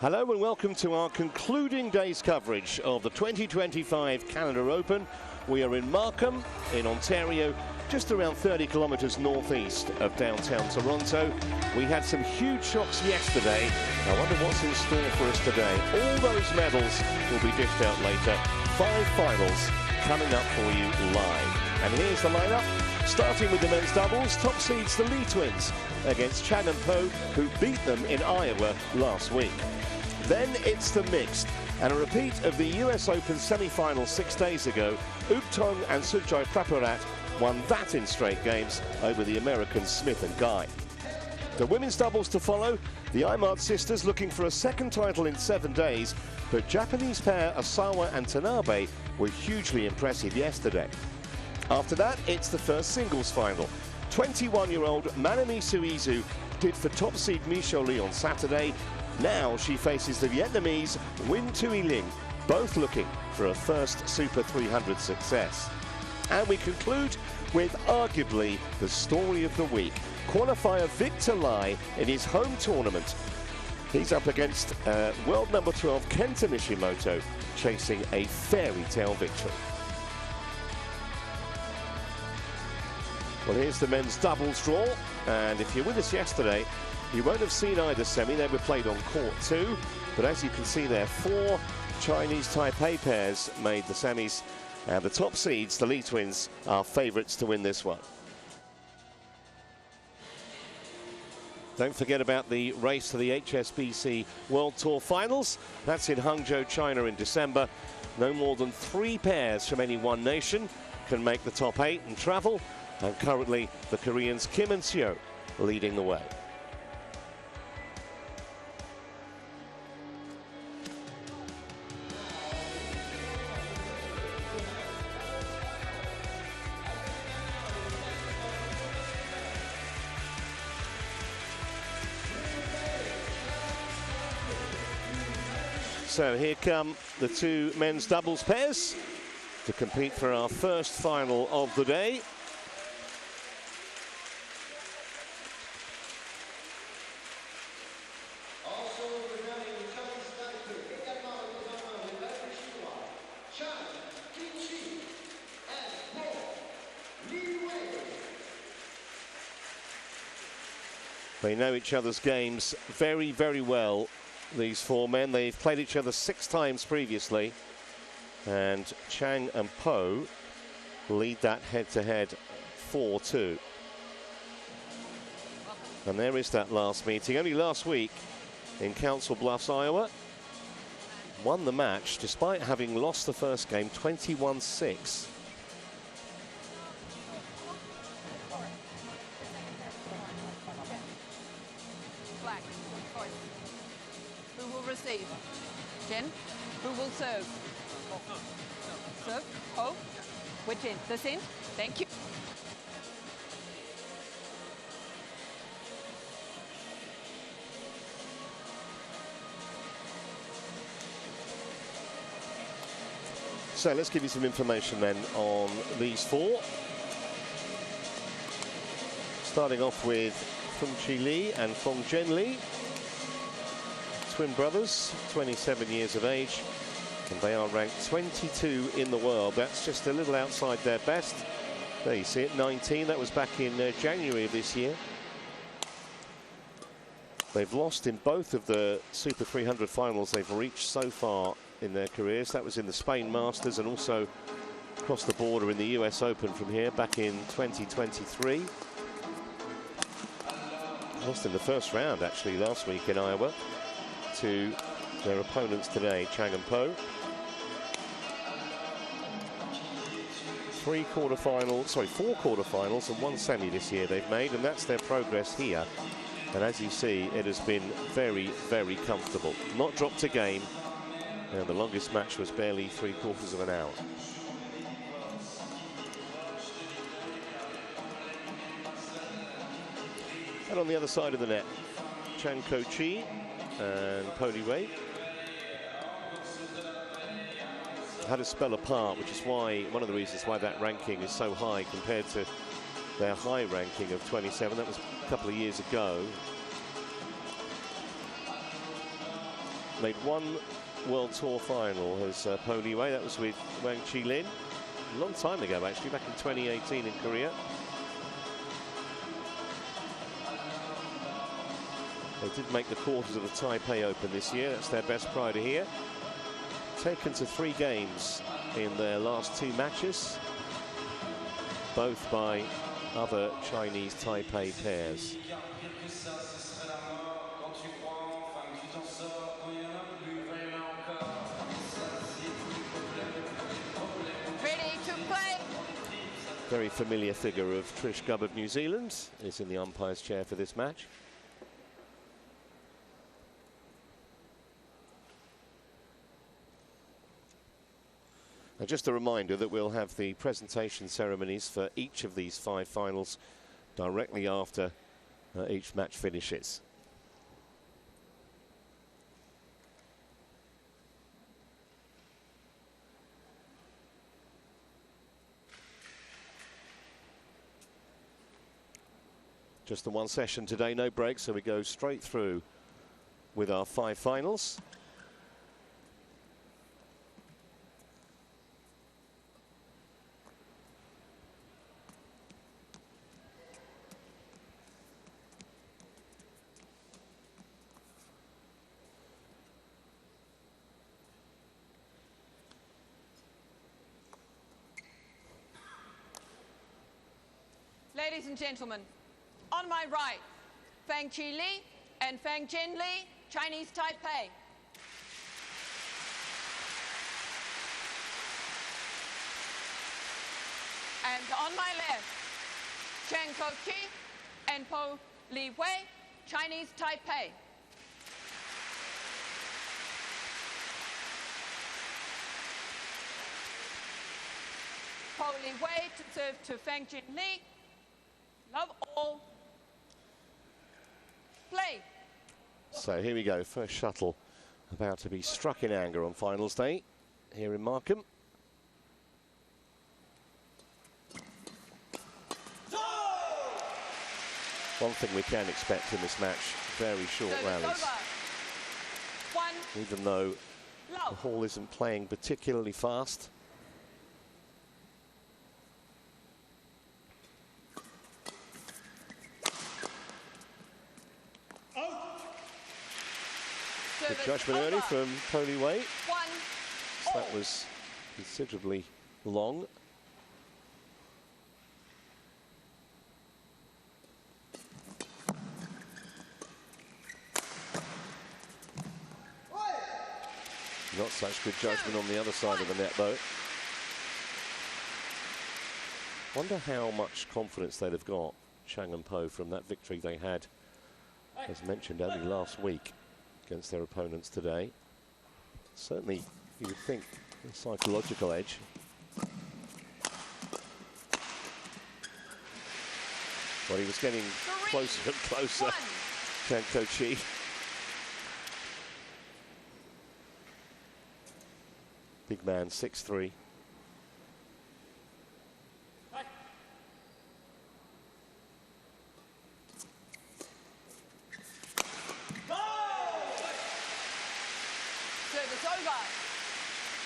Hello and welcome to our concluding day's coverage of the 2025 Canada Open. We are in Markham in Ontario, just around 30 kilometres northeast of downtown Toronto. We had some huge shocks yesterday. I wonder what's in store for us today. All those medals will be dished out later. 5 finals coming up for you live. And here's the lineup. Starting with the men's doubles, top seeds the Lee twins against Chang and Po, who beat them in Iowa last week. Then it's the mixed, and a repeat of the US Open semi-final 6 days ago. Uptong and Sujai Praparat won that in straight games over the Americans Smith and Guy. The women's doubles to follow, the Imard sisters looking for a second title in 7 days, but Japanese pair Asawa and Tanabe were hugely impressive yesterday. After that, it's the first singles final. 21-year-old Manami Suizu did for top seed Micho Lee on Saturday. Now she faces the Vietnamese Nguyen Thuy Linh, both looking for a first Super 300 success. And we conclude with arguably the story of the week. Qualifier Victor Lai in his home tournament. He's up against world number 12 Kenta Nishimoto, chasing a fairy tale victory. Well, here's the men's doubles draw, and if you're with us yesterday, you won't have seen either semi. They were played on court 2, but as you can see there, 4 Chinese Taipei pairs made the semis, and the top seeds, the Lee twins, are favourites to win this one. Don't forget about the race to the HSBC World Tour Finals. That's in Hangzhou, China in December. No more than 3 pairs from any one nation can make the top 8 and travel. And currently, the Koreans Kim and Seo leading the way. So here come the 2 men's doubles pairs to compete for our first final of the day. They know each other's games very, very well, these 4 men. They've played each other 6 times previously, and Chang and Po lead that head-to-head 4-2. And there is that last meeting. Only last week in Council Bluffs, Iowa, won the match despite having lost the first game 21-6. Who will receive? Jen? Who will serve? Serve? Oh? Which end? This end? Thank you. So let's give you some information then on these 4. Starting off with Feng Chi Lee and Feng Zhen Lee. Twin brothers, 27 years of age, and they are ranked 22 in the world. That's just a little outside their best. There you see it, 19. That was back in January of this year. They've lost in both of the Super 300 finals they've reached so far in their careers. That was in the Spain Masters and also across the border in the US Open from here back in 2023. Lost in the first round actually last week in Iowa to their opponents today, Chang and Po. 4 quarterfinals and 1 semi this year they've made, and that's their progress here. And as you see, it has been very, very comfortable. Not dropped a game, and the longest match was barely 3/4 of an hour. And on the other side of the net, Chang Ko-chi and Po Li Wei had a spell apart, which is why one of the reasons why that ranking is so high compared to their high ranking of 27. That was a couple of years ago. made one World Tour final as Po Li Wei. That was with Wang Qilin a long time ago, actually, back in 2018 in Korea. They did make the quarters of the Taipei Open this year. That's their best prior to here. Taken to 3 games in their last 2 matches, both by other Chinese Taipei pairs. Ready to play. Very familiar figure of Trish Gubb of New Zealand is in the umpire's chair for this match. And just a reminder that we'll have the presentation ceremonies for each of these 5 finals directly after each match finishes. Just the one session today, no break, so we go straight through with our 5 finals. Ladies and gentlemen, on my right, Fang Qi Li and Fang Jin Li, Chinese Taipei. And on my left, Chang Chi and Po Li Wei, Chinese Taipei. Po Li Wei to serve to Fang Jin Li. Love all. Play. So here we go, first shuttle about to be struck in anger on finals day here in Markham. One thing we can expect in this match, very short rallies. Even though the Hall isn't playing particularly fast. Good judgment early from Po Li Wei. So that was considerably long. Not such good judgment on the other side of the net, though. Wonder how much confidence they'd have got, Chang and Po, from that victory they had, as mentioned, only last week against their opponents today. Certainly, you would think, a psychological edge. Well, he was getting closer and closer, Chang Chi. Big man, 6'3".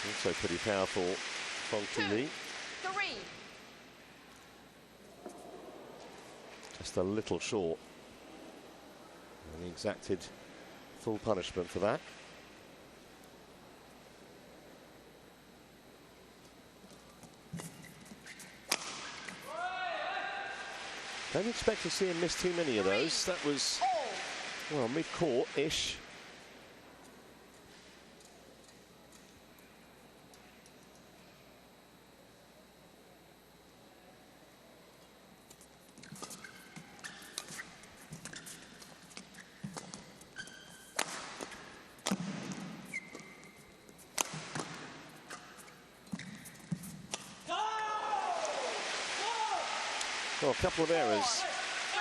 Also pretty powerful, Fang Qi Li. Just a little short. And he exacted full punishment for that. Don't expect to see him miss too many of those. That was, well, mid-court-ish. Well, a couple of errors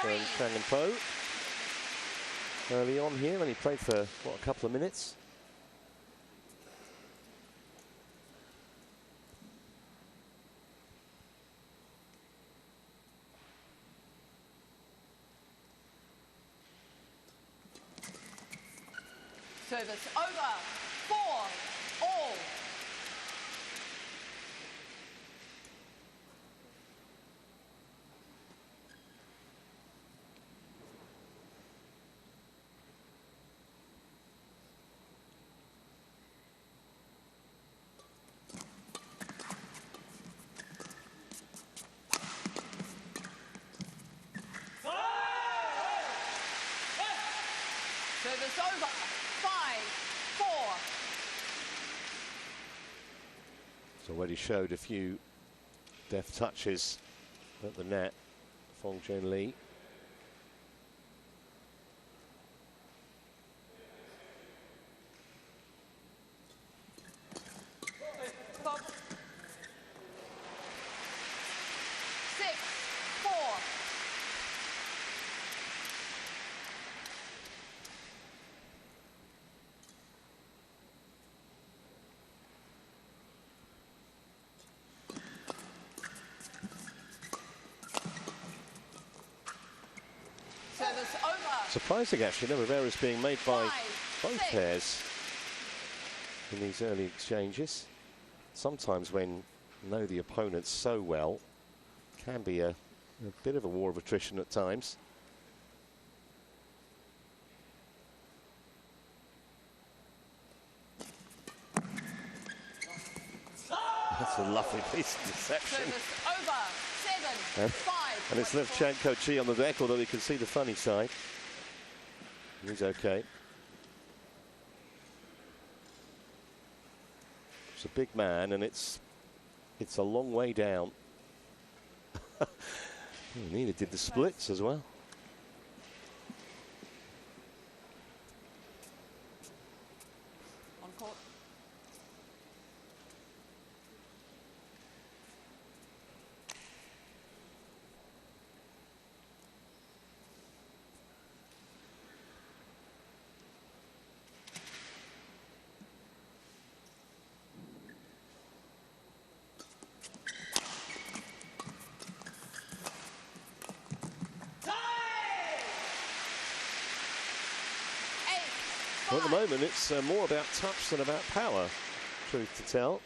from Chang and Po early on here, and he played for, what, a couple of minutes. So Service over. 4-all. Service over. 5-4. He's already showed a few deft touches at the net, Fong Jun Lee. Bob. 6-4. Service over. Surprising, actually, number of errors being made by 5, both 6. pairs in these early exchanges. Sometimes when you know the opponent so well, can be a bit of a war of attrition at times. That's a lovely piece of deception. Service over. 7-5. And it's left Chang Chi on the deck, although you can see the funny side. He's okay. It's a big man, and it's a long way down. Nina did the splits as well. On court. Well, at the moment, it's more about touch than about power, truth to tell.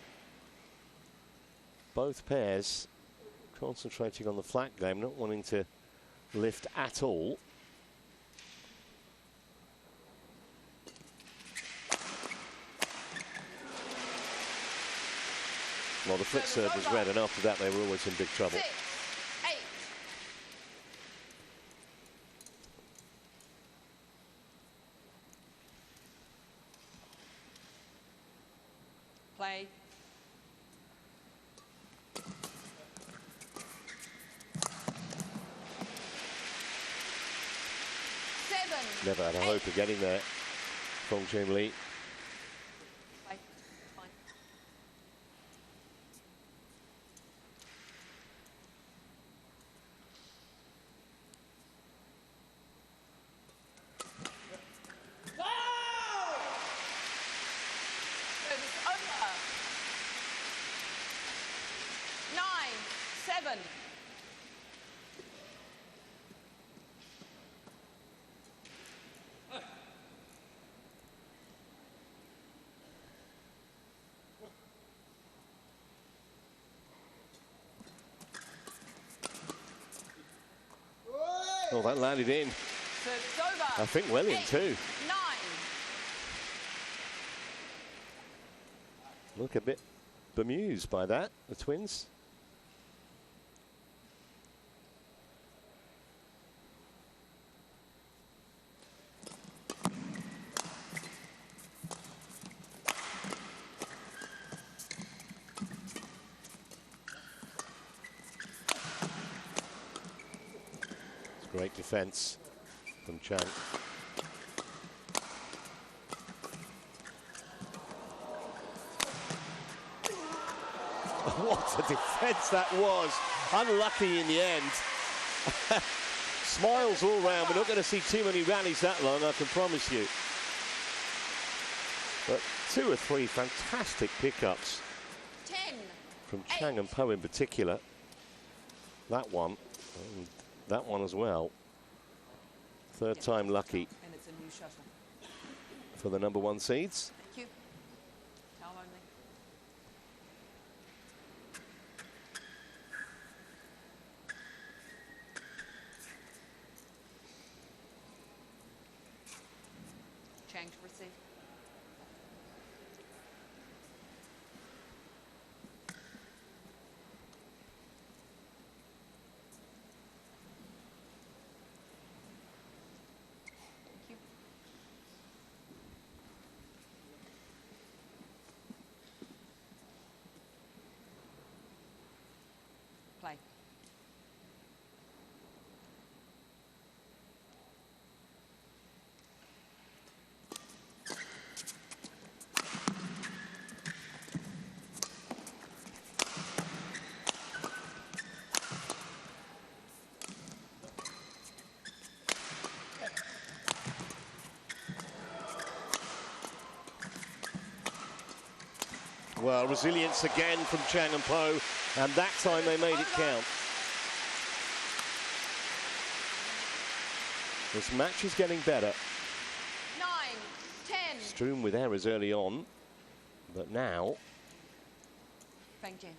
Both pairs concentrating on the flat game, not wanting to lift at all. Well, the flick serve was red, and after that, they were always in big trouble. 6-8. Play. Never had a hope of getting there, Fong Jun Lee. Play. Fine. Service over. 9-7. Oh, that landed in. Service over. I think well in 8, too. 9. Look a bit bemused by that, the twins. It's great defense from Chang. What a defense that was. Unlucky in the end. Smiles all round. We're not going to see too many rallies that long, I can promise you. But 2 or 3 fantastic pickups 10. from Chang and Po in particular. That one, and that one as well. Third time lucky And it's a new shuttle. for the number 1 seeds. Thank you. Towel only. Chang to receive. Thank you. Play. Well, resilience again from Chang and Po, and that time they made it count. This match is getting better. 9, 10. Strewn with errors early on, but now Bang Jen.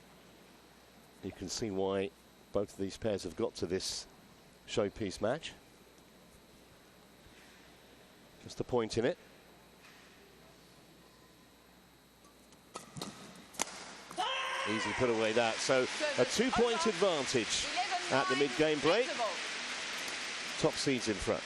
you can see why both of these pairs have got to this showpiece match. Just a point in it. Easy put away that. So a 2-point advantage at the mid-game break. Top seeds in front.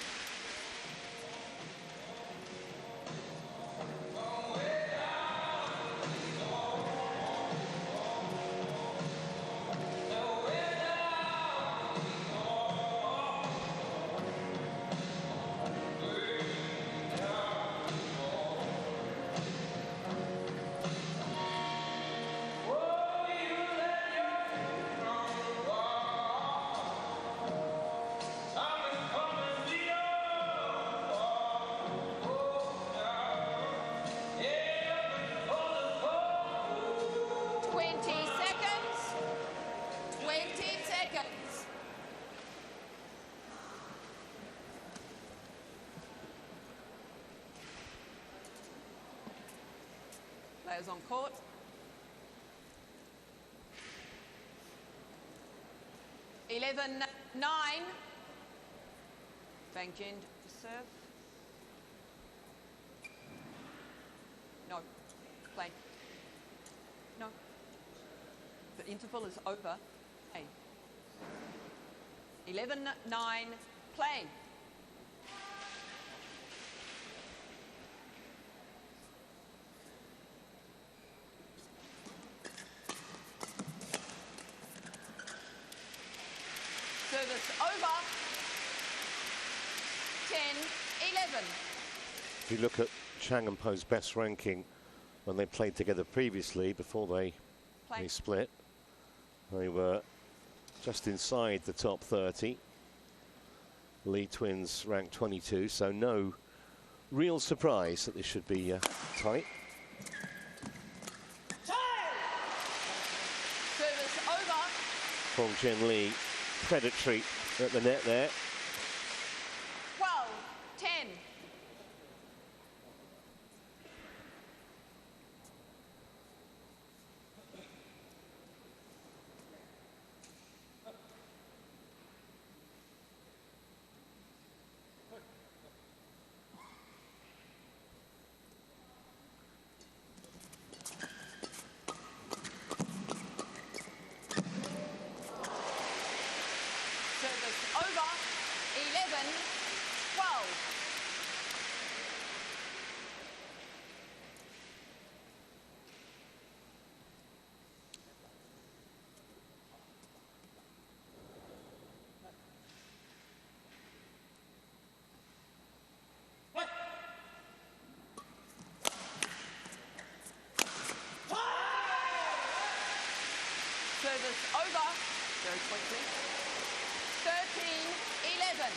Players on court. (11-9). Bang Jen to serve. No. Play. No. The interval is over. Hey. 11-9. Play. Service over. 10-11. If you look at Chang and Po's best ranking when they played together previously, before they split, they were just inside the top 30. Lee twins ranked 22, so no real surprise that this should be tight. Service over. Fong Jen Lee, predatory at the net there. 12-10. Service over. 11-12. Service over. Very quickly. 13-11.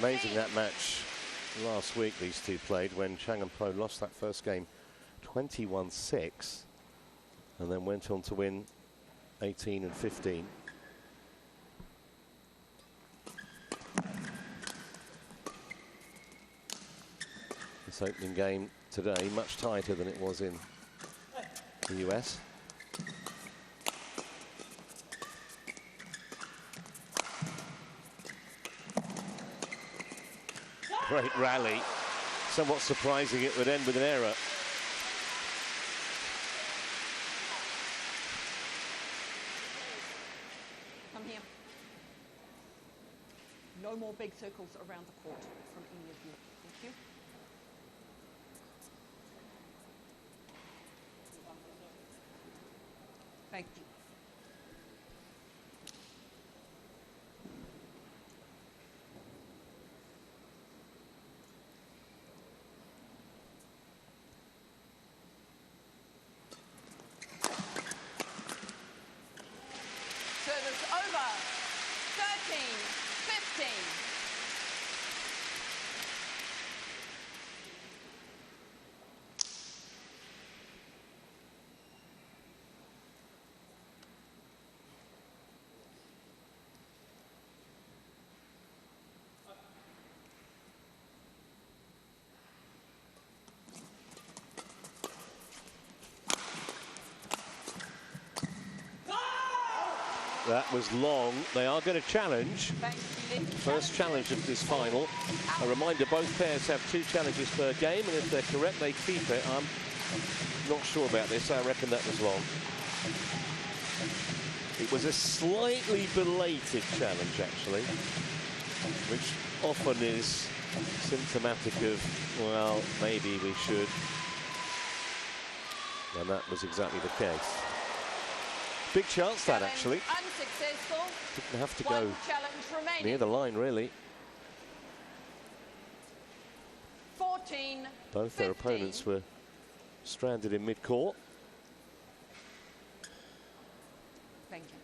Amazing that match last week these two played when Chang and Po lost that first game 21-6 and then went on to win 18 and 15. This opening game today much tighter than it was in the US. Great rally. Somewhat surprising it would end with an error. Come here. No more big circles around the court from any of you. Thank you. Thank you. Service over. 13-15. That was long. They are going to challenge. First challenge of this final. A reminder, both pairs have 2 challenges per game, and if they're correct, they keep it. I'm not sure about this. I reckon that was long. It was a slightly belated challenge, actually, which often is symptomatic of, well, maybe we should. And that was exactly the case. Big chance that, actually. Unsuccessful. Didn't have to go near the line, really. 14. Both their opponents were stranded in mid-court. Thank you.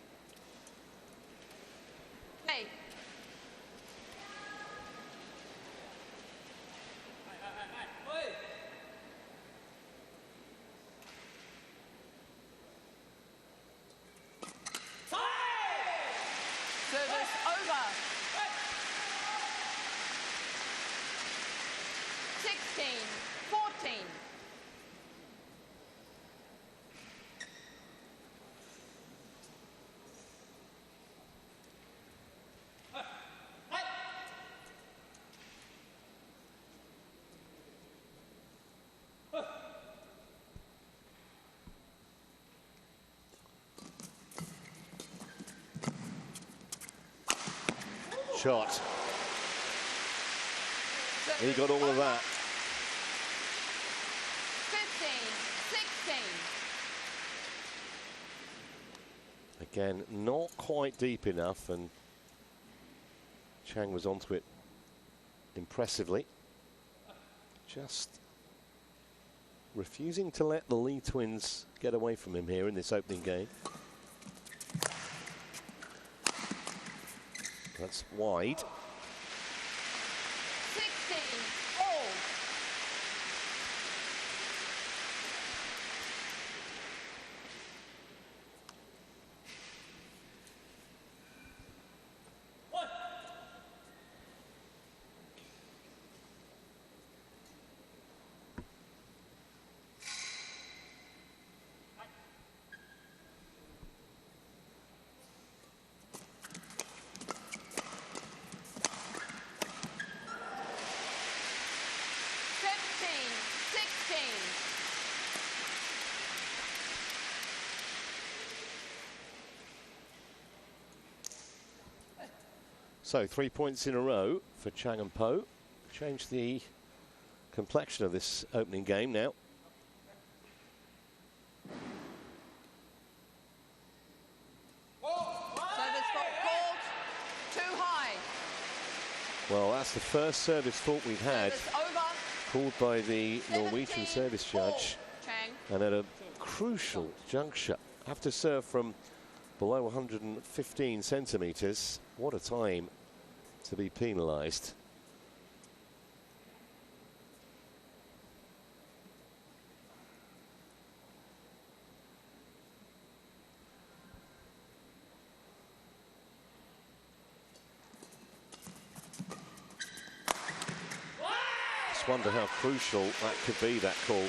Hey. Service over. 16-14. Shot. He got all of that. 15-16. Again, not quite deep enough, and Chang was onto it impressively. Just refusing to let the Lee twins get away from him here in this opening game. That's wide. 16 all. So 3 points in a row for Chang and Po. Change the complexion of this opening game now. Service fault called. Too high. Well, that's the first service fault we've had, Service over. called by the Norwegian service judge, Chang. and at a crucial juncture. Have to serve from below 115 centimetres. What a time to be penalised. wonder how crucial that could be, that call. 18-17.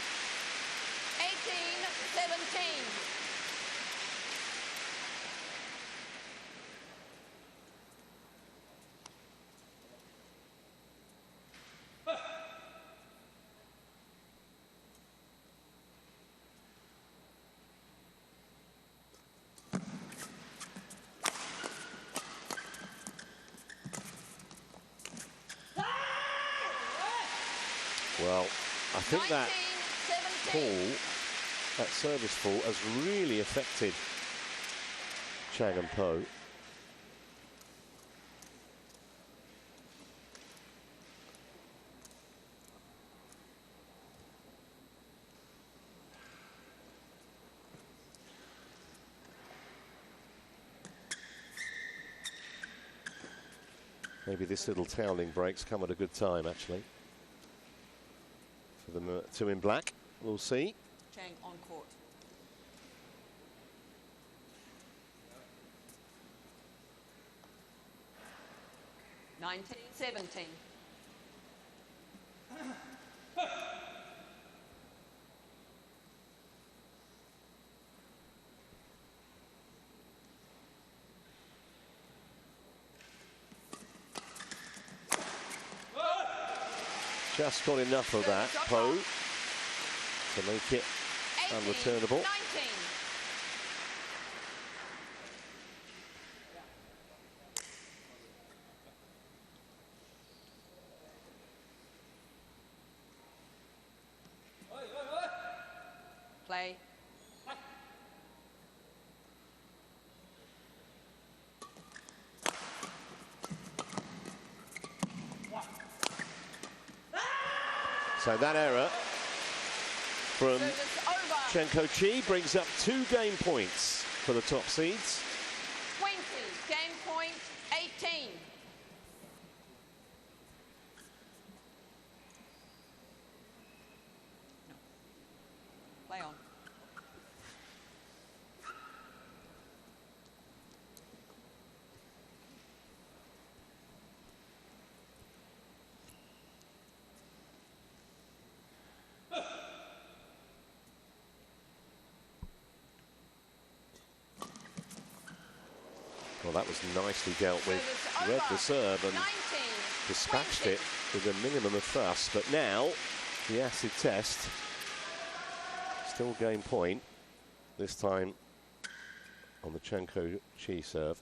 Well, I think that call, that service fall, has really affected Chang and Po. Maybe this little toweling break's come at a good time, actually. For the two in black, we'll see. Chang on court. (19-17). Just got enough of that, Po, to make it unreturnable. 19. Play. So that error from Chen Chi brings up 2 game points for the top seeds. 20, game point 18. No. Play on. Well, that was nicely dealt with. Read the serve and dispatched it with a minimum of fuss. But now, the acid test, still game point, this time on the Chang Chi serve.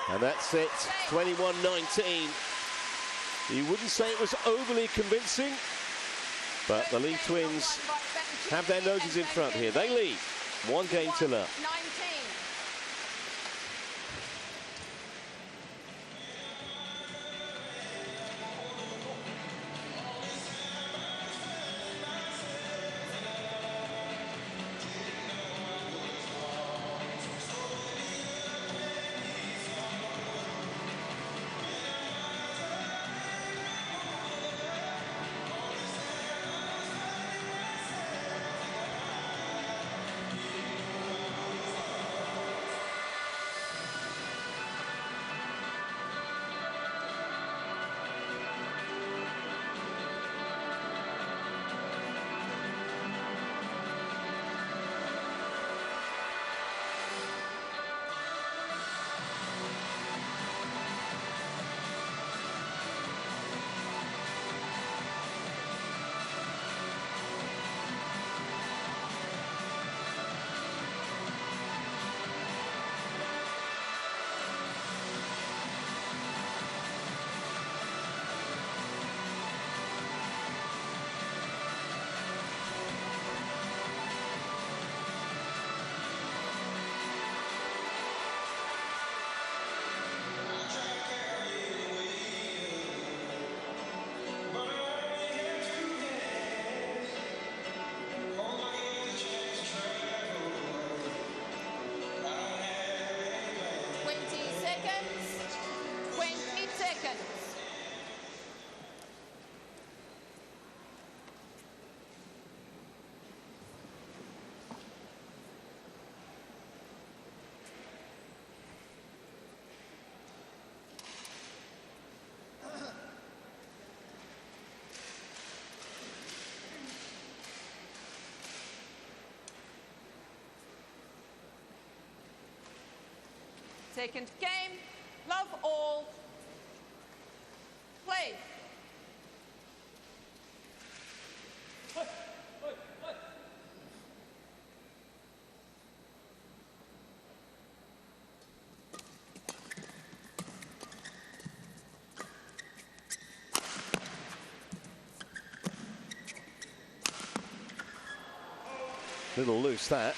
And that's it, 21-19. You wouldn't say it was overly convincing, but the Lee twins have their noses in front here. They lead, 1 game to love. 19. Second game, love all, play. Little loose that.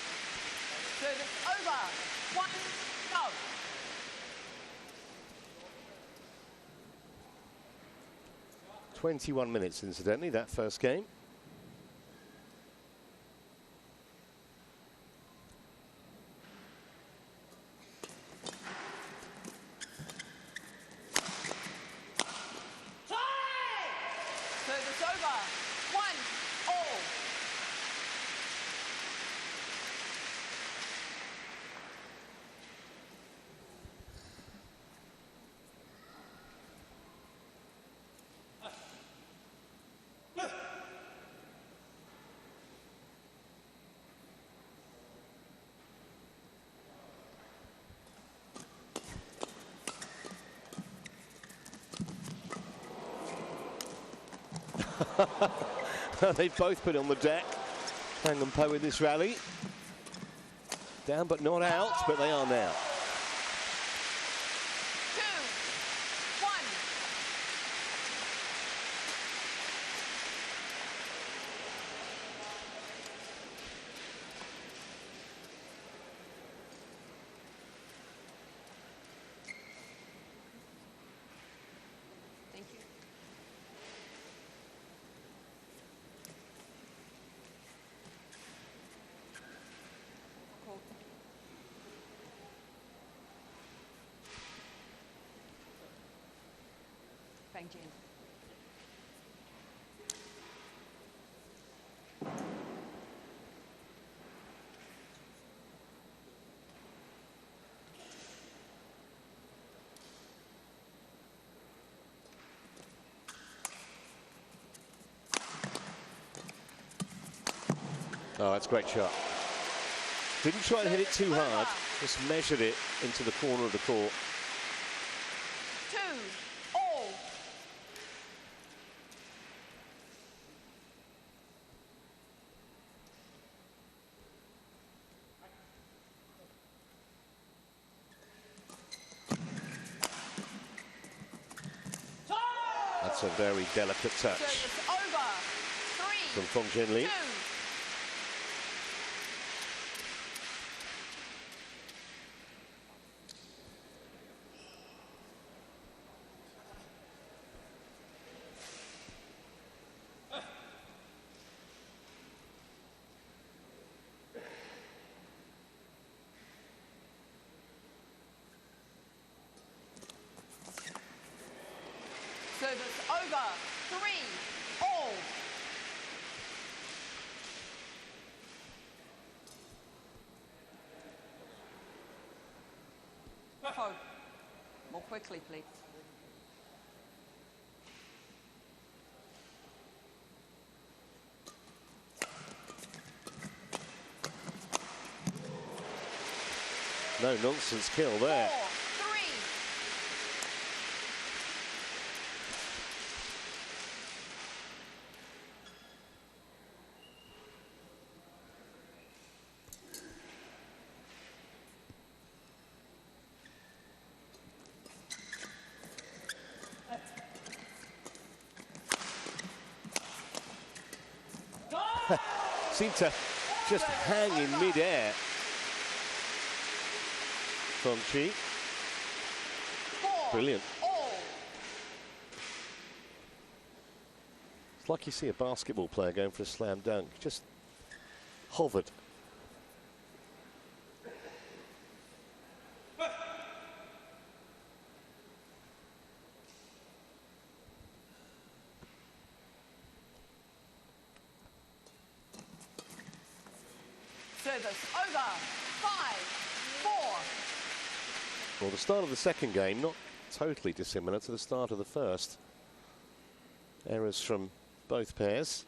Service over. 1, go. "21 minutes, incidentally, that first game. Service over. 1, all. They've both put on the deck. Chang and Po in this rally. Down but not out, but they are now. 2, 1. Thank you. Cool. Bang, Jen. Oh, that's a great shot. Didn't try to hit it too hard, just measured it into the corner of the court. 2, all. That's a very delicate touch Service over. 3, from Fong Jin Lee. 2. Service over. 3, all. Po. More quickly, please. No nonsense kill there. 4, 3. Seemed to just hang in mid-air. Fong Chi. 4, Brilliant. all. It's like you see a basketball player going for a slam dunk. Just hovered. Service over. 5, 4. Well, the start of the second game, not totally dissimilar to the start of the first. Errors from both pairs.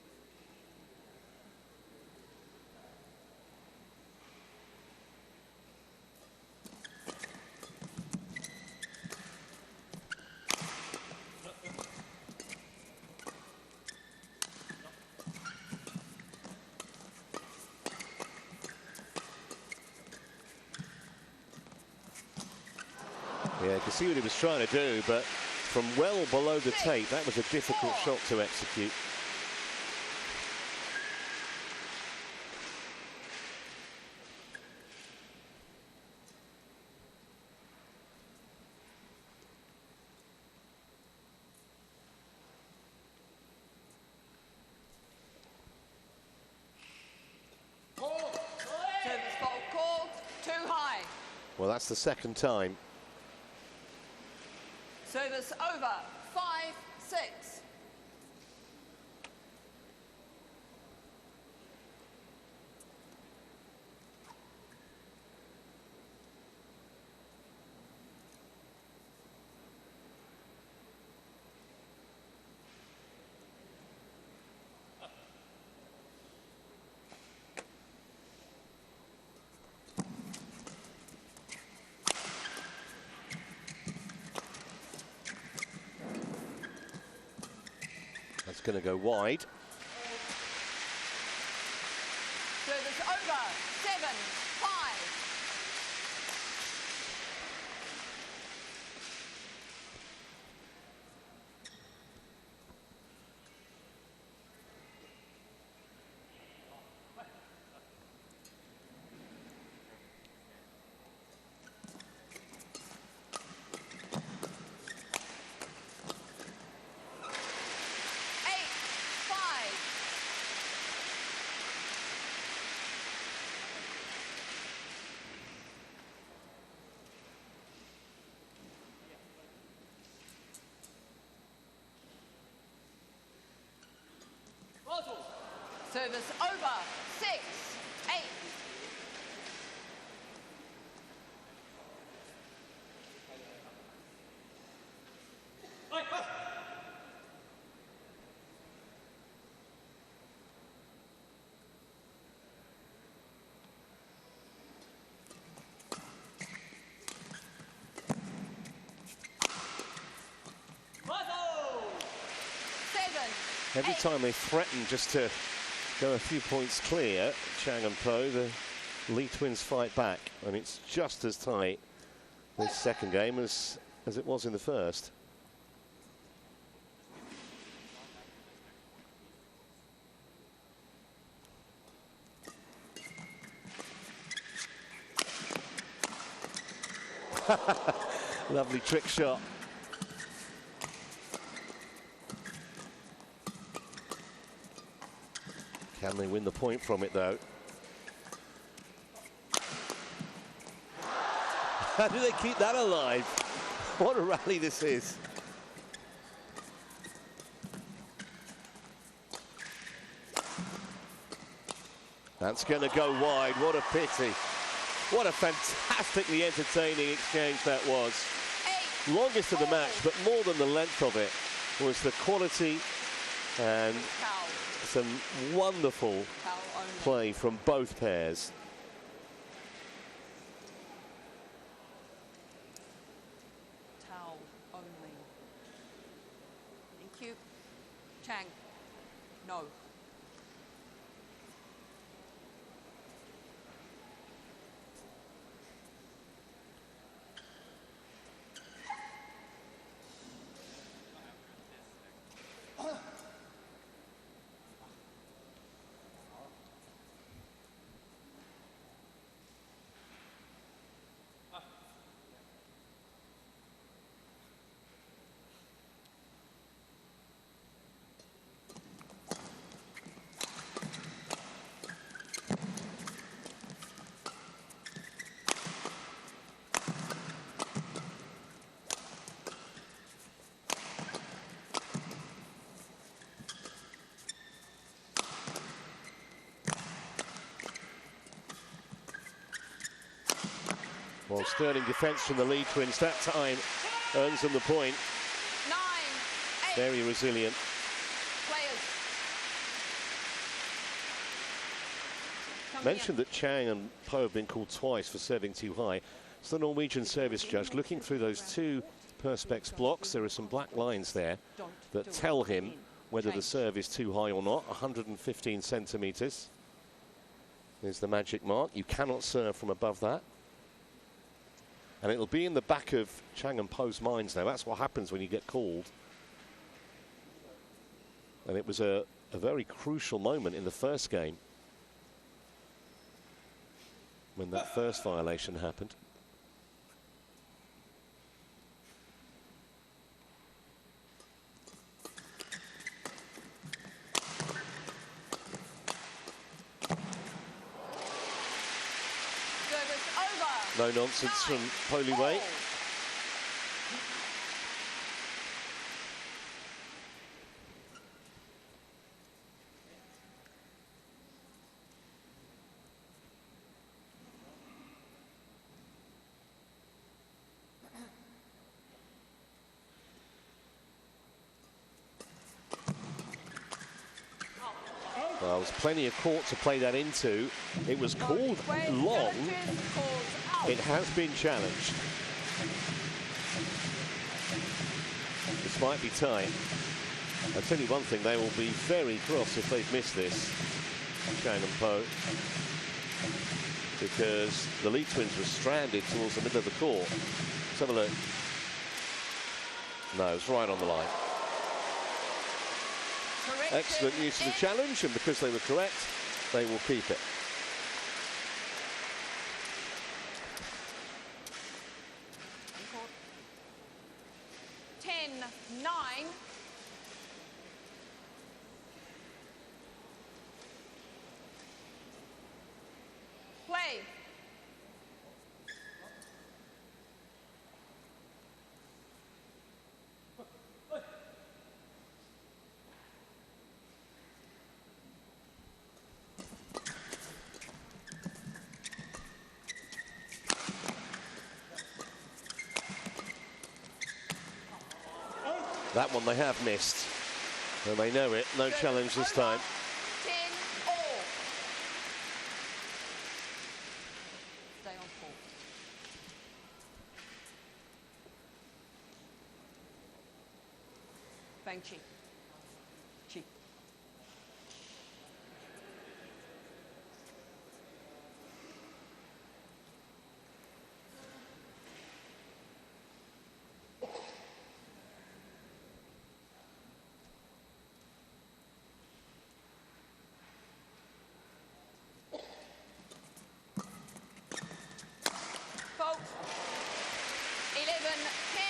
Yeah, you can see what he was trying to do, but from well below the tape, that was a difficult shot to execute. Service fault called, too high. Well, that's the second time. Service over, 5-6. That's going to go wide. Service over, 7-5. Service over, 6-8. Every time they threaten just to go a few points clear, Chang and Po, the Lee twins fight back, and it's just as tight this second game as it was in the first. Lovely trick shot. Can they win the point from it, though? How do they keep that alive? What a rally this is. That's going to go wide. What a pity. What a fantastically entertaining exchange that was. Longest of the match, but more than the length of it was the quality and some wonderful play from both pairs. Towel only. Thank you. Chang. No. Well, sterling defence from the Lee twins that time earns them the point. 9-8. Very resilient. Mentioned that Chang and Po have been called twice for serving too high. It's the Norwegian service judge looking through those two perspex blocks. There are some black lines there that tell him whether the serve is too high or not. 115 centimetres is the magic mark. You cannot serve from above that. And it'll be in the back of Chang and Po's minds now. That's what happens when you get called. And it was a very crucial moment in the first game when that first violation happened. No nonsense from Poli Wei. Well, there's plenty of court to play that into. It was called long. It has been challenged. This might be tight. I'll tell you one thing, they will be very cross if they've missed this, Chang and Po, because the Lee twins were stranded towards the middle of the court. Let's have a look. No, it's right on the line. Excellent use of the challenge, and because they were correct, they will keep it. That one they have missed, and they know it. No challenge this time. 10-all. Stay on court. Bang Chi. Chi.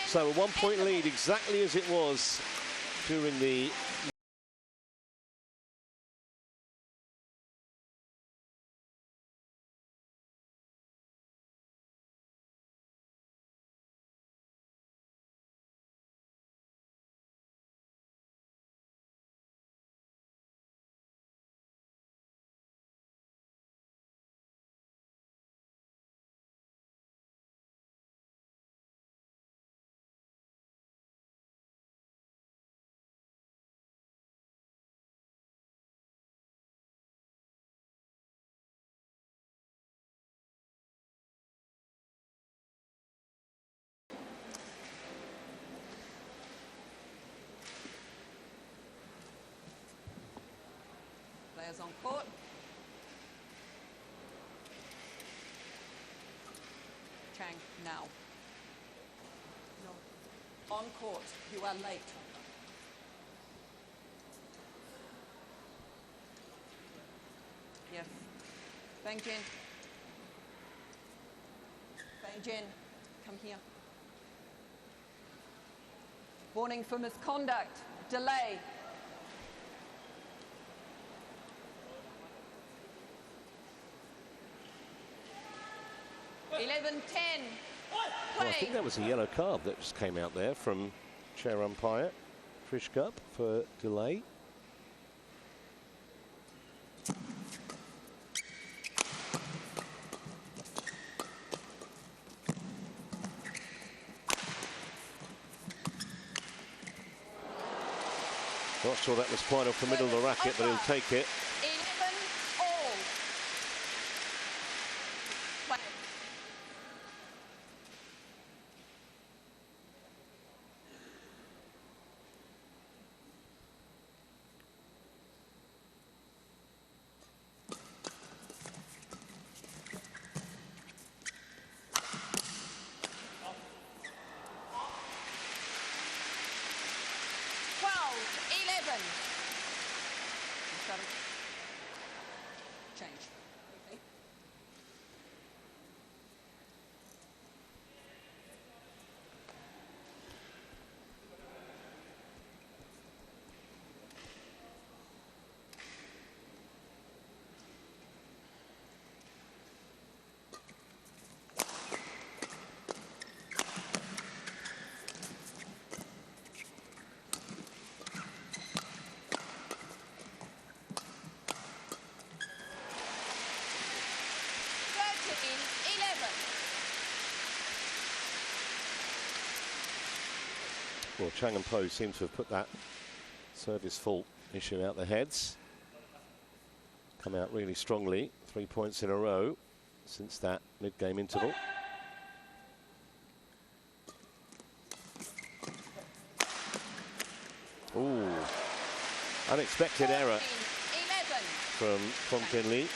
So a 1 point lead, exactly as it was during the Players on court. Chang, now. No. On court, you are late. Yes. Bang Jin. Bang Jin, come here. Warning for misconduct. Delay. Well, I think that was a yellow card that just came out there from chair umpire Trish Cup for delay. Not sure that was quite off the middle of the racket, but he'll take it. 11-all. Play. Sorry. Change. Okay. Well, Chang and Po seem to have put that service fault issue out their heads. Come out really strongly, 3 points in a row since that mid-game interval. Ooh, unexpected error from Kin Lee.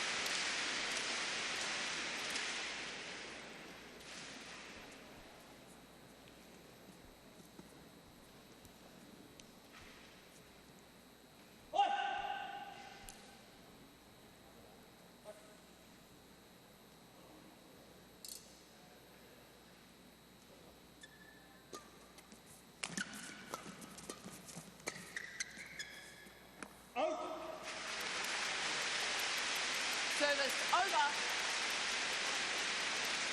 Service over.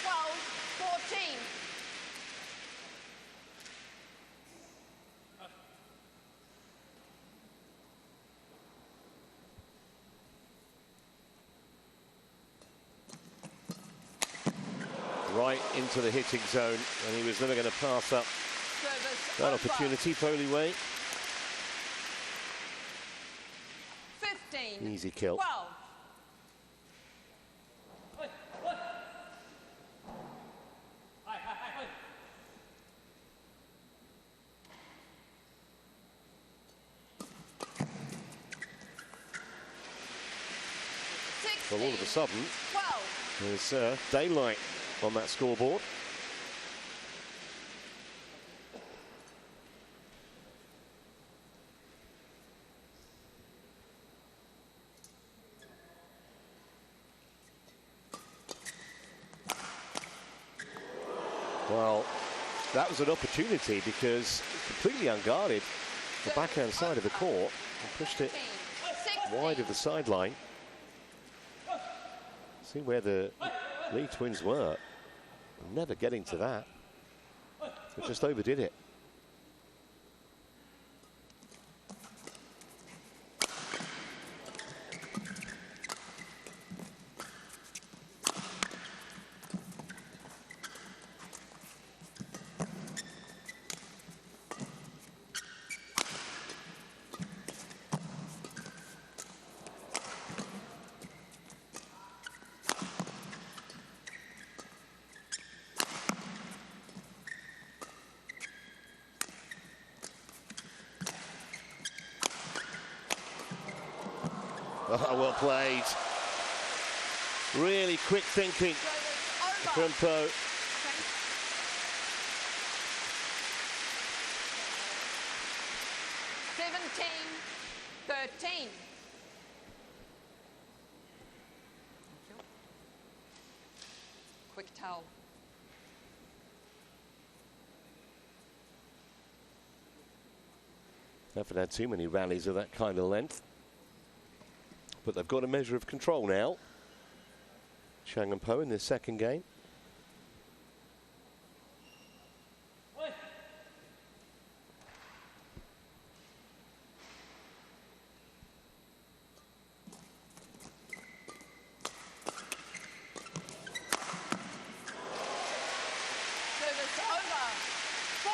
12-14. Right into the hitting zone, and he was never going to pass up Service that over. opportunity. Foley 15. easy kill. 12. Well, all of a sudden, 12. there's daylight on that scoreboard. Well, that was an opportunity because completely unguarded the backhand side of the court and pushed it wide of the sideline. See where the Lee twins were. Never getting to that. They just overdid it. Oh, well played. Really quick thinking from Po. Okay. 17-13. Quick towel. Haven't had too many rallies of that kind of length. But they've got a measure of control now. Chang and Po in this second game. Service over. 14-17.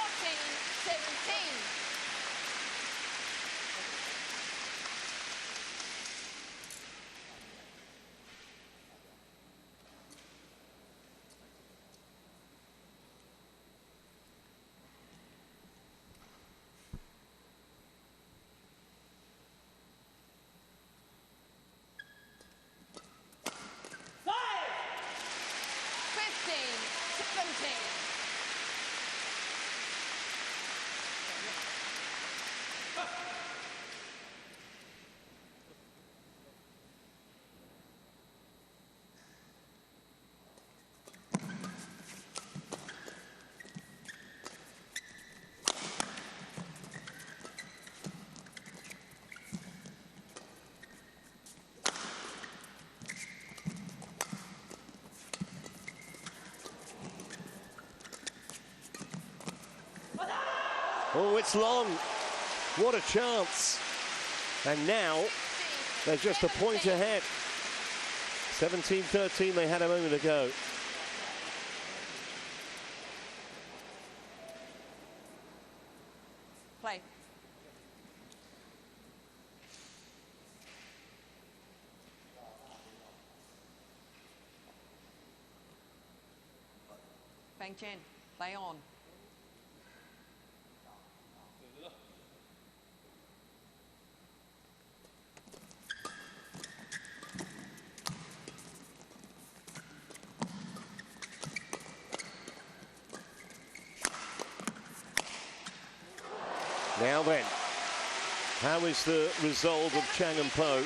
Oh, it's long. What a chance. And now they're just a point ahead. 17-13 they had a moment ago. Play. Bang Chen, play on. Now then, how is the resolve of Chang and Po?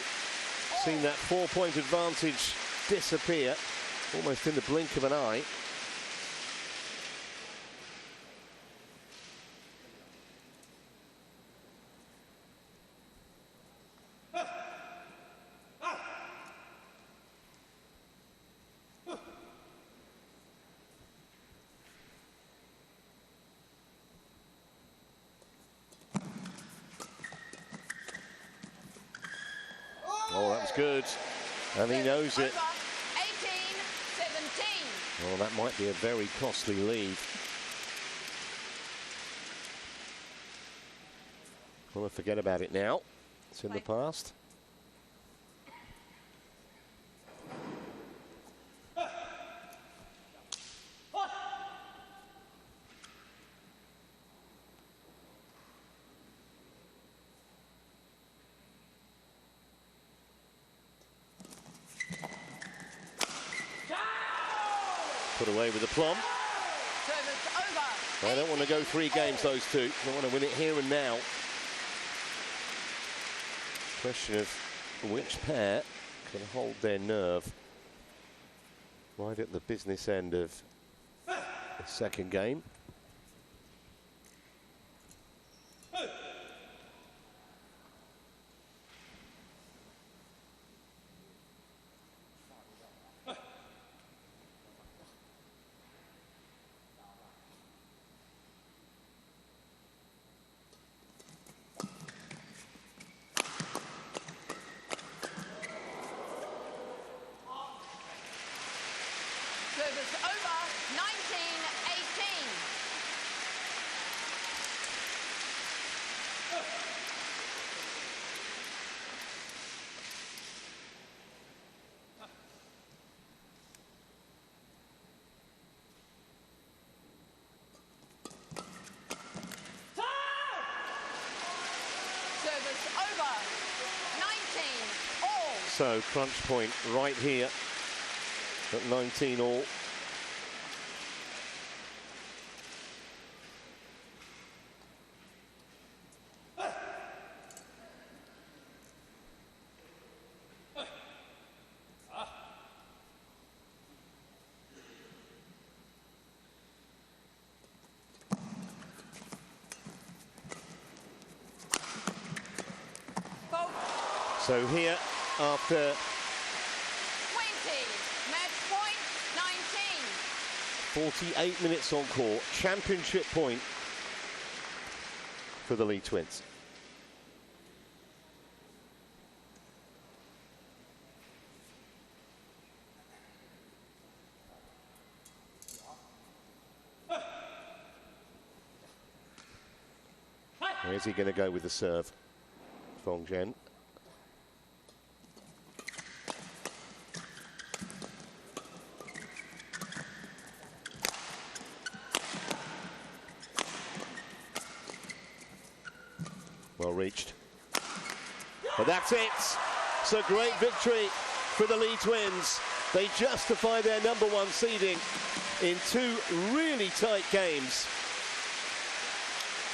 Seen that 4-point advantage disappear almost in the blink of an eye. Oh, that was good, and he knows it. 18-17. Well, that might be a very costly lead. Well, forget about it now. It's in the past. Put away with the plum. They don't want to go 3 games, those two. They want to win it here and now. Question of which pair can hold their nerve right at the business end of the second game. Service over, 19-18. Service over, 19-all. So crunch point right here at 19-all. So here, after 20, match point 19. 48 minutes on court, championship point for the Lee twins. Where's he going to go with the serve? Fong Zhen. Well reached. But that's it. It's a great victory for the Lee twins. They justify their #1 seeding in 2 really tight games.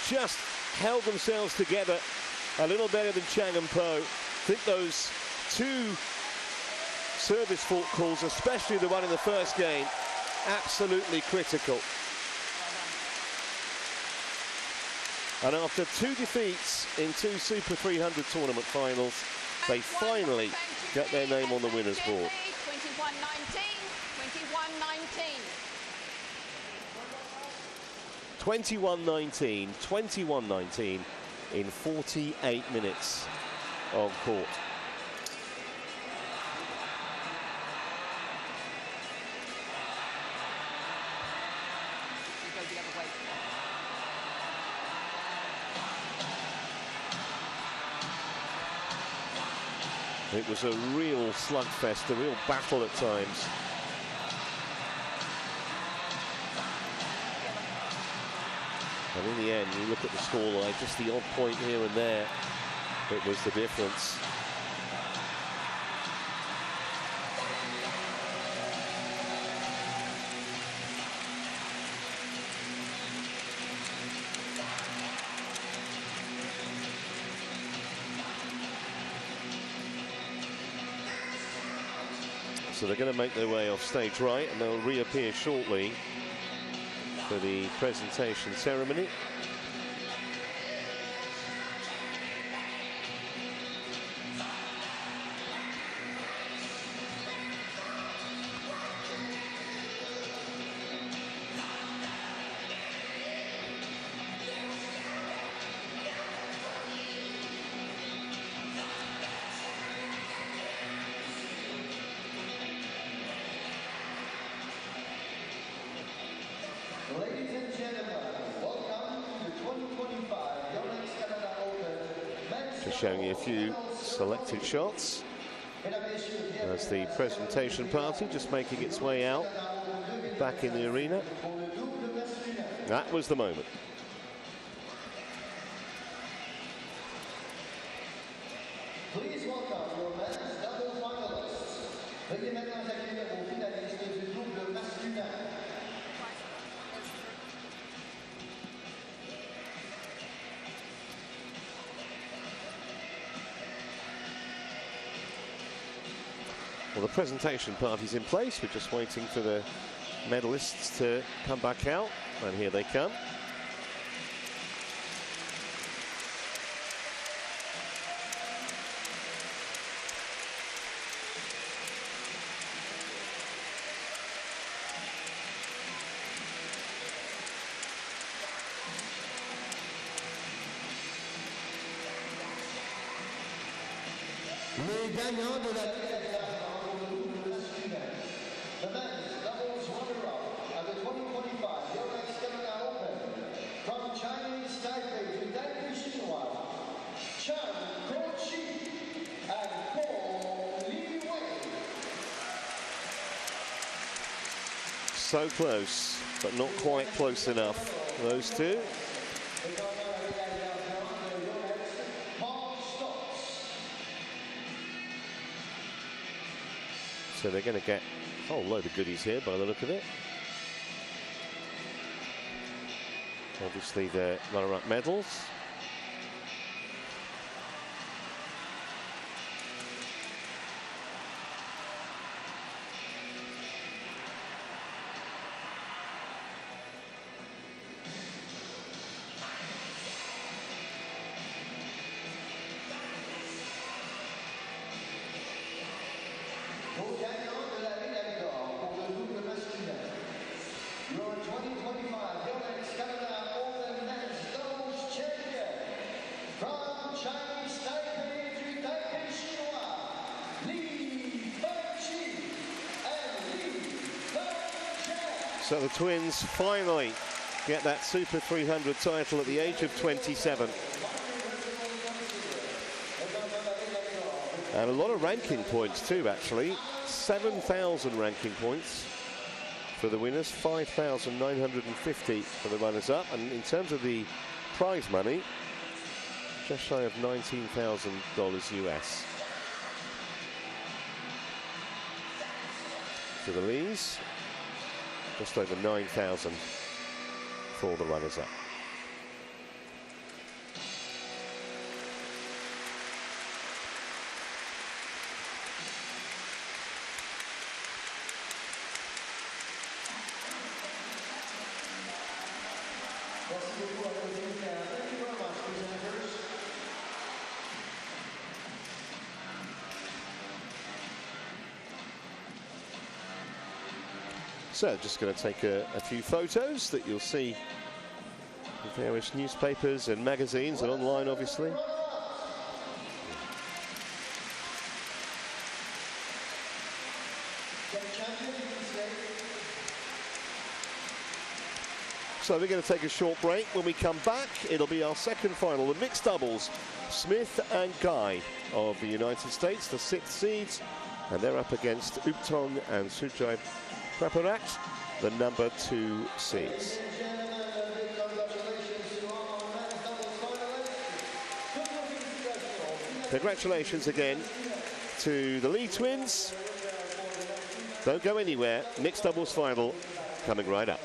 Just held themselves together a little better than Chang and Po. I think those 2 service fault calls, especially the one in the first game, absolutely critical. And after 2 defeats in 2 Super 300 tournament finals, they finally get their name on the winners' board. 21-19, 21-19. 21-19, 21-19 in 48 minutes on court. It was a real slugfest, a real battle at times. And in the end, you look at the scoreline, just the odd point here and there, it was the difference. So they're going to make their way off stage right, and they'll reappear shortly for the presentation ceremony. Ladies and gentlemen, welcome to the 2025 YONEX Canada Open. Just showing you a few selected shots as the presentation party just making its way out back in the arena. That was the moment. Please welcome your men's double finalists. Veuillez maintenant accueillir vos finalistes du double masculin. Well, the presentation party's in place. We're just waiting for the medalists to come back out, and here they come. Les gagnants de la the men's doubles runner-up at the 2025 YONEX Canada Open from Chinese Taipei to Taipei Chinois, Chang and Paul Li Wei. So close, but not quite close enough, those two. So they're going to get a whole load of goodies here by the look of it. Obviously the runner-up medals. Your 2025 YONEX Canada Open Men's Doubles Champion from Chinese Taipei to Taipei Chinois, Li Fengqi and Li Fengcheng. So the twins finally get that Super 300 title at the age of 27. And a lot of ranking points too, actually. 7,000 ranking points for the winners, 5,950 for the runners-up. And in terms of the prize money, just shy of $19,000 US. For the Lees, just over 9,000 for the runners-up. Thank you very much, presenters. So just going to take a few photos that you'll see various newspapers and magazines and online, obviously. So we're going to take a short break. When we come back, it'll be our second final, the mixed doubles. Smith and Guy of the United States, the 6th seeds, and they're up against Upton and Sujai Praparat, the number 2 seeds. Congratulations again to the Lee twins. Don't go anywhere. Mixed doubles final coming right up.